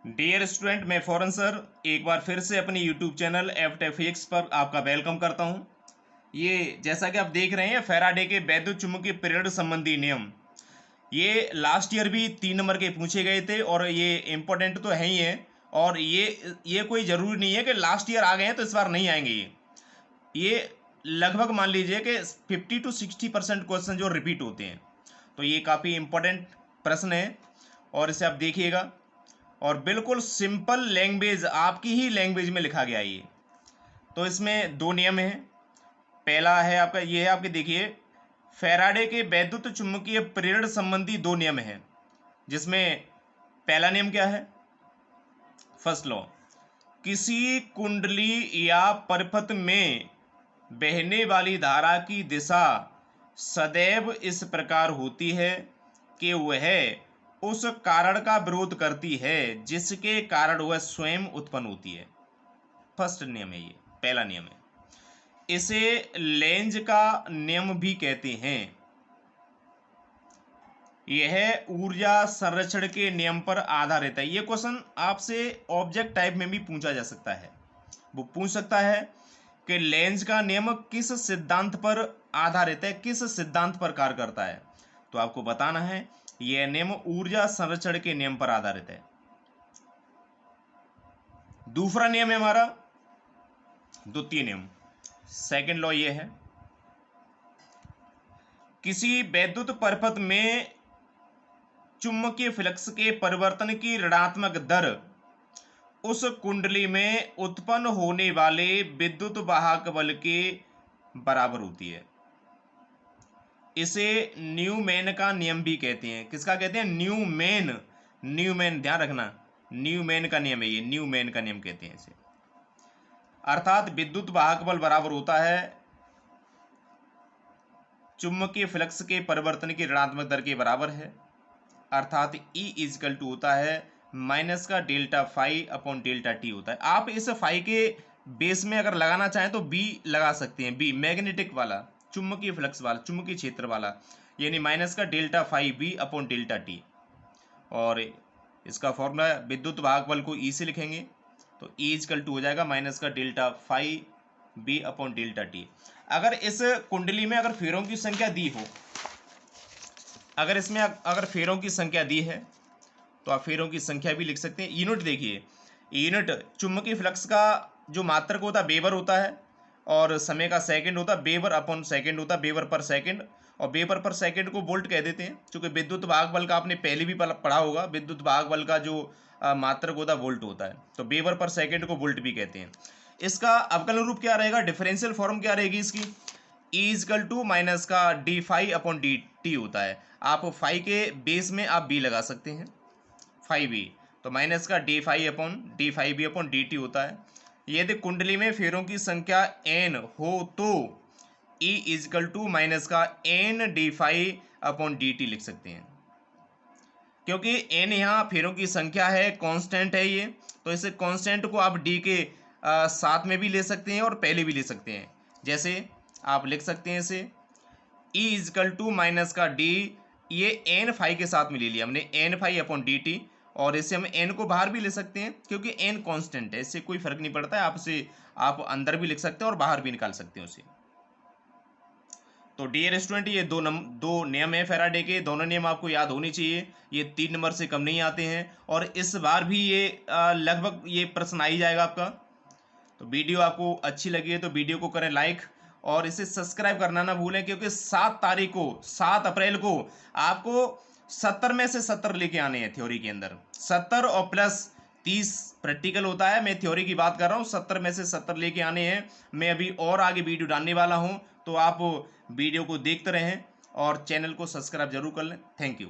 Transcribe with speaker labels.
Speaker 1: Dear student, मैं foreign sir एक बार फिर से अपने यूट्यूब चैनल एफ पर आपका वेलकम करता हूं। ये जैसा कि आप देख रहे हैं फैराडे के वैद्युत चुंबकीय प्रेरण संबंधी नियम, ये लास्ट ईयर भी 3 नंबर के पूछे गए थे और ये इम्पोर्टेंट तो है ही है। और ये कोई ज़रूरी नहीं है कि लास्ट ईयर आ गए हैं तो इस बार नहीं आएंगे। ये लगभग मान लीजिए कि 50 to 60% क्वेश्चन जो रिपीट होते हैं, तो ये काफ़ी इम्पोर्टेंट प्रश्न है और इसे आप देखिएगा। और बिल्कुल सिंपल लैंग्वेज, आपकी ही लैंग्वेज में लिखा गया है ये। तो इसमें 2 नियम हैं। पहला है आपका, ये है आपके, देखिए, फैराडे के वैद्युत चुंबकीय प्रेरण संबंधी 2 नियम हैं, जिसमें पहला नियम क्या है? फर्स्ट लॉ, किसी कुंडली या परिपथ में बहने वाली धारा की दिशा सदैव इस प्रकार होती है कि वह उस कारण का विरोध करती है जिसके कारण वह स्वयं उत्पन्न होती है। फर्स्ट नियम है, ये पहला नियम है। इसे लेंज का नियम भी कहते हैं। यह ऊर्जा संरक्षण के नियम पर आधारित है। ये क्वेश्चन आपसे ऑब्जेक्ट टाइप में भी पूछा जा सकता है। वो पूछ सकता है कि लेंज का नियम किस सिद्धांत पर आधारित है, किस सिद्धांत पर कार्य करता है। तो आपको बताना है यह नियम ऊर्जा संरक्षण के नियम पर आधारित है। दूसरा नियम है हमारा द्वितीय नियम, सेकंड लॉ, ये है, किसी वैद्युत परिपथ में चुंबकीय फ्लक्स के परिवर्तन की ऋणात्मक दर उस कुंडली में उत्पन्न होने वाले विद्युत वाहक बल के बराबर होती है। इसे न्यूमैन का नियम भी कहते हैं। किसका कहते हैं? न्यूमैन। न्यूमैन, ध्यान रखना, न्यूमैन का नियम है ये, न्यूमैन का नियम कहते हैं इसे। अर्थात विद्युत वाहक बल बराबर होता है चुंबकीय फ्लक्स के परिवर्तन की ऋणात्मक दर के बराबर है। अर्थात E इजकल टू होता है माइनस का delta phi upon delta T होता है। आप इस फाई के बेस में अगर लगाना चाहें तो बी लगा सकते हैं, बी मैग्नेटिक वाला, चुंबकीय फ्लक्स वाला, चुंबकीय क्षेत्र वाला, यानी माइनस का delta phi B upon delta T. और इसका फॉर्मूला विद्युत वाहक बल को ई से लिखेंगे तो ई इजकल टू हो जाएगा माइनस का delta phi B upon delta T. अगर इस कुंडली में अगर फेरों की संख्या दी हो, अगर इसमें अगर फेरों की संख्या दी है तो आप फेरों की संख्या भी लिख सकते हैं। यूनिट देखिए, यूनिट चुंबकीय फ्लक्स का जो मात्रक होता है वेबर होता है और समय का सेकंड होता है, वेबर अपॉन सेकंड होता है, वेबर पर सेकंड। और वेबर पर सेकंड को वोल्ट कह देते हैं, क्योंकि विद्युत वाहक बल का आपने पहले भी पढ़ा होगा, विद्युत वाहक बल का जो मात्रक होता है वोल्ट होता है, तो वेबर पर सेकंड को वोल्ट भी कहते हैं। इसका अवकलन रूप क्या रहेगा, डिफरेंशियल फॉर्म क्या रहेगी इसकी? ई इजकल टू माइनस का D phi upon D T होता है। आप फाई के बेस में आप बी लगा सकते हैं, फाई बी, तो माइनस का D phi upon D phi B upon D T होता है। यदि कुंडली में फेरों की संख्या एन हो तो E इजकल टू माइनस का N D phi upon D T लिख सकते हैं, क्योंकि एन यहाँ फेरों की संख्या है, कांस्टेंट है ये, तो इसे कांस्टेंट को आप डी के साथ में भी ले सकते हैं और पहले भी ले सकते हैं। जैसे आप लिख सकते हैं इसे E इजकल टू माइनस का डी, ये एन फाई के साथ में ले लिया हमने, N phi upon D T, और इससे हम एन को बाहर भी ले सकते हैं क्योंकि एन कांस्टेंट है, इससे कोई फर्क नहीं पड़ता है। आप इसे आप अंदर भी लिख सकते हैं और बाहर भी निकाल सकते हैं उसे। तो डियर स्टूडेंट, ये दो नियम है फैराडे के, दोनों नियम आपको याद होने चाहिए। ये 3 नंबर से कम नहीं आते हैं और इस बार भी ये लगभग ये प्रश्न आ ही जाएगा आपका। तो वीडियो आपको अच्छी लगी है तो वीडियो को करें लाइक और इसे सब्सक्राइब करना ना भूलें, क्योंकि 7 तारीख को, 7 अप्रैल को आपको 70 में से 70 लेके आने हैं थ्योरी के अंदर। 70 और प्लस 30 प्रैक्टिकल होता है, मैं थ्योरी की बात कर रहा हूँ। 70 में से 70 लेके आने हैं। मैं अभी और आगे वीडियो डालने वाला हूँ, तो आप वीडियो को देखते रहें और चैनल को सब्सक्राइब जरूर कर लें। Thank you.